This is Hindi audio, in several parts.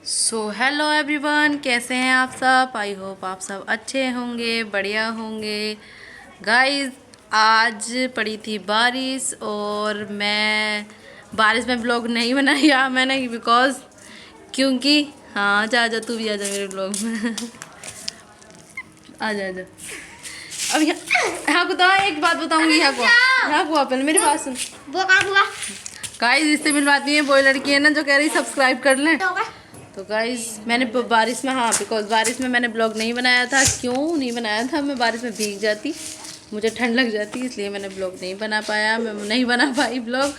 सो हेलो एवरीवन, कैसे हैं आप सब। आई होप आप सब अच्छे होंगे, बढ़िया होंगे। गाइस, आज पड़ी थी बारिश और मैं बारिश में ब्लॉग नहीं बनाया मैंने बिकॉज क्योंकि हाँ, जा तू भी आ जा मेरे ब्लॉग में। आ जा। अब यहाँ को तो एक बात बताऊंगी। यहाँ को पहले मेरी बात सुन। गाइस, इससे मिलवाती है वो लड़की है ना जो कह रही सब्सक्राइब कर लें। तो गाइस, मैंने बारिश में बिकॉज बारिश में मैंने ब्लॉग नहीं बनाया था। क्यों नहीं बनाया था? मैं बारिश में भीग जाती, मुझे ठंड लग जाती, इसलिए मैंने ब्लॉग नहीं बना पाया। मैं नहीं बना पाई ब्लॉग।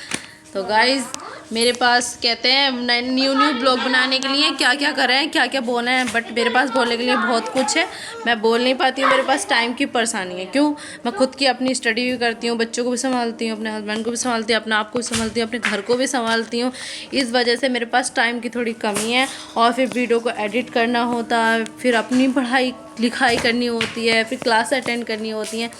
तो गाइस, मेरे पास कहते हैं न्यू ब्लॉग बनाने के लिए क्या क्या करें, क्या क्या बोले हैं, बट मेरे पास बोलने के लिए बहुत कुछ है। मैं बोल नहीं पाती हूँ, मेरे पास टाइम की परेशानी है। क्यों? मैं खुद की अपनी स्टडी भी करती हूँ, बच्चों को भी संभालती हूँ, अपने हस्बैंड को भी संभालती हूँ, अपने आप को भी संभालती हूँ, अपने घर को भी संभालती हूँ। इस वजह से मेरे पास टाइम की थोड़ी कमी है। और फिर वीडियो को एडिट करना होता है, फिर अपनी पढ़ाई लिखाई करनी होती है, फिर क्लास अटेंड करनी होती हैं।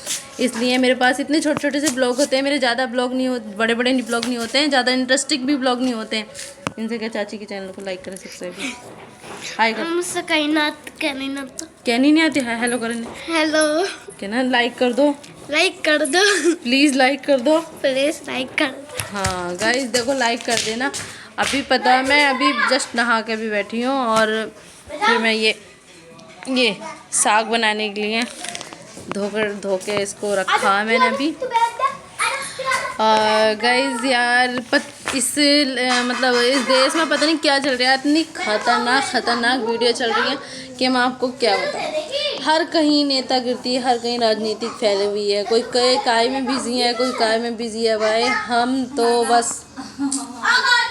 इसलिए मेरे पास इतने छोटे छोटे से ब्लॉग होते हैं। मेरे ज़्यादा ब्लॉग नहीं होते, बड़े बड़े ब्लॉग नहीं होते हैं, ज़्यादा इंटरेस्टिंग भी ब्लॉग नहीं होते हैं। इनसे क्या, चाची के चैनल को लाइक करें, सब्सक्राइब करें, हाय कर। मुझसे कहनी नहीं आती है, हेलो करें। हेलो, कहना लाइक कर दो, लाइक कर दो, प्लीज़ लाइक कर दो, प्लीज लाइक कर दो। हाँ गाइस, देखो लाइक कर देना। अभी पता है, मैं अभी जस्ट नहा के भी बैठी हूँ और फिर मैं ये साग बनाने के लिए धो के इसको रखा है मैंने अभी। गाइस यार, मतलब इस देश में पता नहीं क्या चल रहा है। इतनी खतरनाक वीडियो चल रही है कि मैं आपको क्या बताऊँ। हर कहीं नेतागिरी, हर कहीं राजनीतिक फैली हुई है। कोई काय में बिजी है, कोई काय में बिजी है। भाई हम तो बस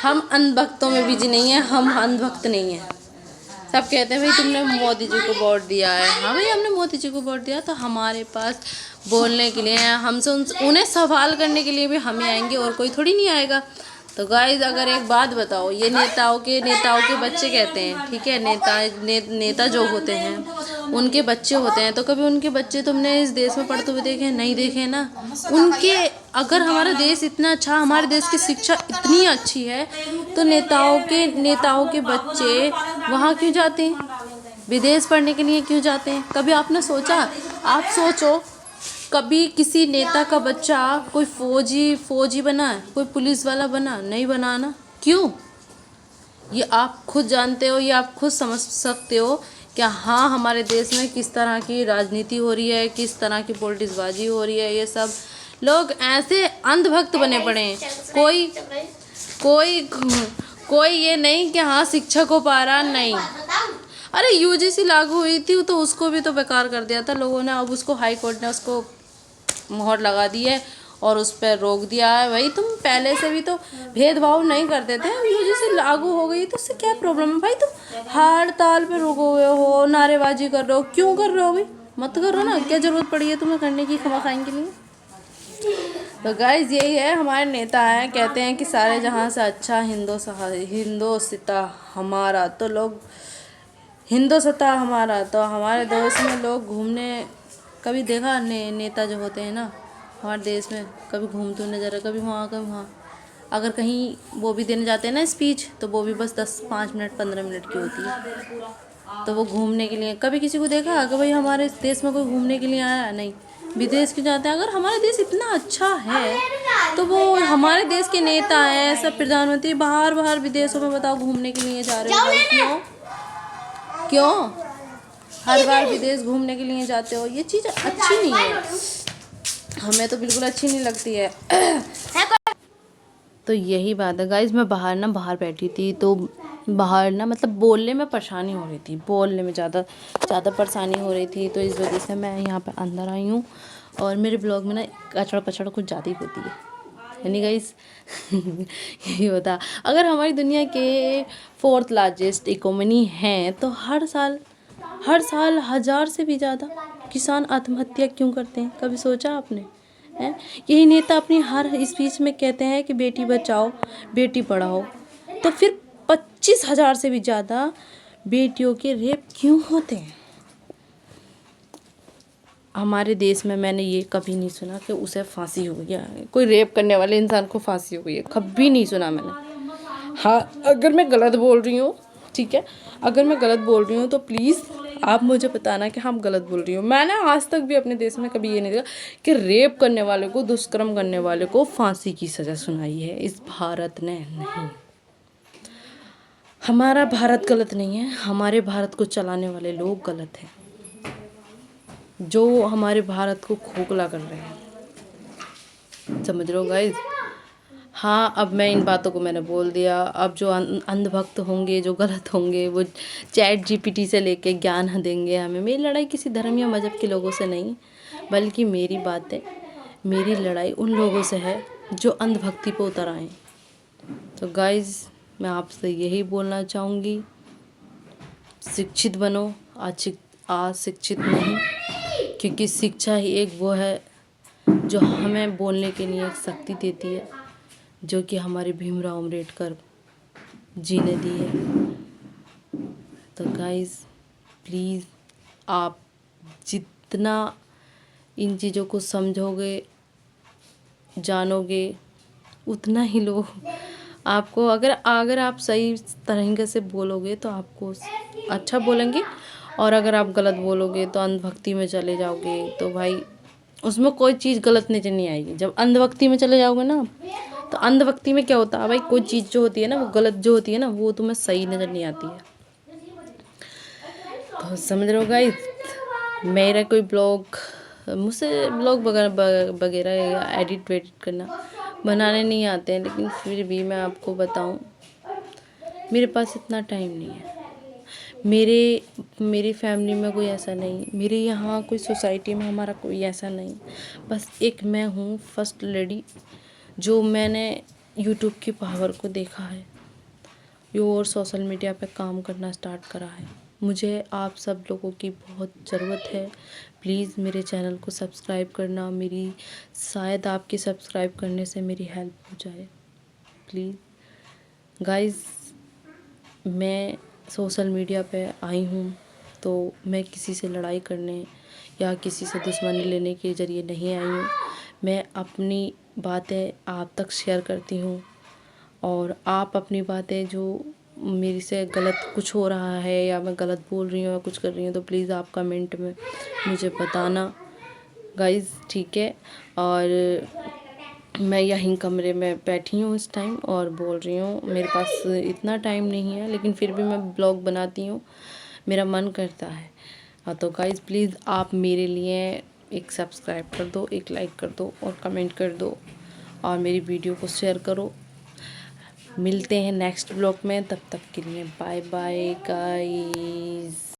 हम अंधभक्तों में बिजी नहीं है, हम अंधभक्त नहीं है। सब कहते हैं भाई तुमने मोदी जी को वोट दिया है। हाँ भाई, हमने मोदी जी को वोट दिया, तो हमारे पास बोलने के लिए हमसे उन्हें सवाल करने के लिए भी हम ही आएंगे और कोई थोड़ी नहीं आएगा। तो गाइज, अगर एक बात बताओ, ये नेताओं के बच्चे कहते हैं, ठीक है, नेता जो होते हैं उनके बच्चे होते हैं। तो कभी उनके बच्चे तुमने इस देश में पढ़ते हुए देखे? नहीं देखे ना। अगर हमारा देश इतना अच्छा, हमारे देश की शिक्षा इतनी अच्छी है, तो नेताओं के बच्चे वहाँ क्यों जाते हैं? विदेश पढ़ने के लिए क्यों जाते हैं? कभी आपने सोचा? आप सोचो, कभी किसी नेता का बच्चा कोई फौजी बना है, कोई पुलिस वाला बना? नहीं बना ना। क्यों? ये आप खुद जानते हो, ये आप खुद समझ सकते हो कि हाँ, हमारे देश में किस तरह की राजनीति हो रही है, किस तरह की पॉलिटिक्सबाजी हो रही है। ये सब लोग ऐसे अंधभक्त बने पड़े हैं। कोई ये नहीं कि हाँ, शिक्षक हो पा रहा नहीं। अरे यूजीसी लागू हुई थी तो उसको भी तो बेकार कर दिया था लोगों ने। अब उसको हाई कोर्ट ने उसको मोहर लगा दी है और उस पर रोक दिया है। भाई, तुम पहले से भी तो भेदभाव नहीं करते थे, अब यूजीसी लागू हो गई तो उससे क्या प्रॉब्लम है? भाई, तुम हड़ताल पे रुके हुए हो, नारेबाजी कर रहे हो, क्यों कर रहे हो? भाई मत करो ना, क्या जरूरत पड़ी है तुम्हें करने की खमा खाने के लिए? तो गाइज, यही है, हमारे नेता हैं, कहते हैं कि सारे जहाँ से अच्छा हिंदोसिता हमारा। तो लोग हिंदोसिता हमारा, तो हमारे देश में लोग घूमने, कभी देखा नेता जो होते हैं ना हमारे देश में, कभी घूमते हुए नजर, कभी वहाँ कभी वहाँ। अगर कहीं वो भी देने जाते हैं ना स्पीच, तो वो भी बस 5 मिनट 15 मिनट की होती है। तो वो घूमने के लिए कभी किसी को देखा कि भाई हमारे देश में कोई घूमने के लिए आया? नहीं। विदेश क्यों जाते हैं? अगर हमारा देश इतना अच्छा है तो वो हमारे देश के नेता हैं, सब प्रधानमंत्री बाहर विदेशों में, बताओ, घूमने के लिए जा रहे हो भाई? क्यों हर बार विदेश घूमने के लिए जाते हो? ये चीज़ अच्छी नहीं है, हमें तो बिल्कुल अच्छी नहीं लगती है। तो यही बात है गाइज, मैं बाहर बैठी थी, तो बाहर ना मतलब बोलने में परेशानी हो रही थी, बोलने में ज़्यादा परेशानी हो रही थी। तो इस वजह से मैं यहाँ पे अंदर आई हूँ। और मेरे ब्लॉग में ना कचड़ा कुछ ज़्यादा ही होती है, यानी गाइस यही होता। अगर हमारी दुनिया के 4th लार्जेस्ट इकोनॉमी हैं, तो हर साल 1000 से भी ज़्यादा किसान आत्महत्या क्यों करते हैं? कभी सोचा आपने? हैं, यही नेता अपनी हर स्पीच में कहते हैं कि बेटी बचाओ, बेटी पढ़ाओ, तो फिर 25,000 से भी ज़्यादा बेटियों के रेप क्यों होते हैं? हमारे देश में मैंने ये कभी नहीं सुना कि उसे फांसी हो गया, कोई रेप करने वाले इंसान को फांसी हो गई है, कभी नहीं सुना मैंने। हाँ, अगर मैं गलत बोल रही हूँ ठीक है। अगर मैं गलत बोल रही हूँ तो प्लीज़ आप मुझे बताना कि हम गलत बोल रही हूँ। मैंने आज तक भी अपने देश में कभी ये नहीं देखा कि रेप करने वाले को, दुष्कर्म करने वाले को फांसी की सज़ा सुनाई है इस भारत ने। नहीं, हमारा भारत गलत नहीं है, हमारे भारत को चलाने वाले लोग गलत हैं जो हमारे भारत को खोखला कर रहे हैं। समझ रहे हो गाइस? हाँ, अब मैं इन बातों को मैंने बोल दिया। अब जो अंधभक्त होंगे, जो गलत होंगे, वो चैट जीपीटी से लेके ज्ञान देंगे हमें। मेरी लड़ाई किसी धर्म या मज़हब के लोगों से नहीं, बल्कि मेरी बातें, मेरी लड़ाई उन लोगों से है जो अंधभक्ति पे उतर आए। तो गाइस, मैं आपसे यही बोलना चाहूँगी, शिक्षित बनो, अशिक्षित नहीं, क्योंकि शिक्षा ही एक वो है जो हमें बोलने के लिए एक शक्ति देती है, जो कि हमारे भीमराव अम्बेडकर जी ने दी है। तो गाइस, प्लीज़ आप जितना इन चीज़ों को समझोगे, जानोगे, उतना ही लोग आपको, अगर आप सही तरीके से बोलोगे तो आपको अच्छा बोलेंगे, और अगर आप गलत बोलोगे तो अंधभक्ति में चले जाओगे तो भाई उसमें कोई चीज़ गलत नजर नहीं आएगी। जब अंधभक्ति में चले जाओगे ना, तो अंधभक्ति में क्या होता है भाई, कोई चीज़ जो होती है ना, वो गलत जो होती है ना, वो तुम्हें सही नज़र नहीं आती है। तो समझ रहे हो गाइस? मेरा कोई ब्लॉग, मुझसे ब्लॉग वगैरह या एडिट वेडिट करना बनाने नहीं आते हैं, लेकिन फिर भी मैं आपको बताऊं, मेरे पास इतना टाइम नहीं है। मेरी फैमिली में कोई ऐसा नहीं, मेरे यहाँ कोई सोसाइटी में हमारा कोई ऐसा नहीं, बस एक मैं हूँ फर्स्ट लेडी, जो मैंने यूट्यूब की पावर को देखा है और सोशल मीडिया पे काम करना स्टार्ट करा है। मुझे आप सब लोगों की बहुत ज़रूरत है। प्लीज़ मेरे चैनल को सब्सक्राइब करना, मेरी शायद आपके सब्सक्राइब करने से मेरी हेल्प हो जाए। प्लीज़ गाइस, मैं सोशल मीडिया पे आई हूँ तो मैं किसी से लड़ाई करने या किसी से दुश्मनी लेने के ज़रिए नहीं आई हूँ। मैं अपनी बातें आप तक शेयर करती हूँ, और आप अपनी बातें जो मेरे से गलत कुछ हो रहा है या मैं गलत बोल रही हूँ या कुछ कर रही हूँ, तो प्लीज़ आप कमेंट में मुझे बताना गाइस, ठीक है। और मैं यहीं कमरे में बैठी हूँ इस टाइम और बोल रही हूँ। मेरे पास इतना टाइम नहीं है, लेकिन फिर भी मैं ब्लॉग बनाती हूँ, मेरा मन करता है। हाँ, तो गाइस प्लीज़ आप मेरे लिए एक सब्सक्राइब कर दो, एक लाइक कर दो और कमेंट कर दो, और मेरी वीडियो को शेयर करो। मिलते हैं नेक्स्ट ब्लॉग में, तब तक के लिए बाय बाय गाइस।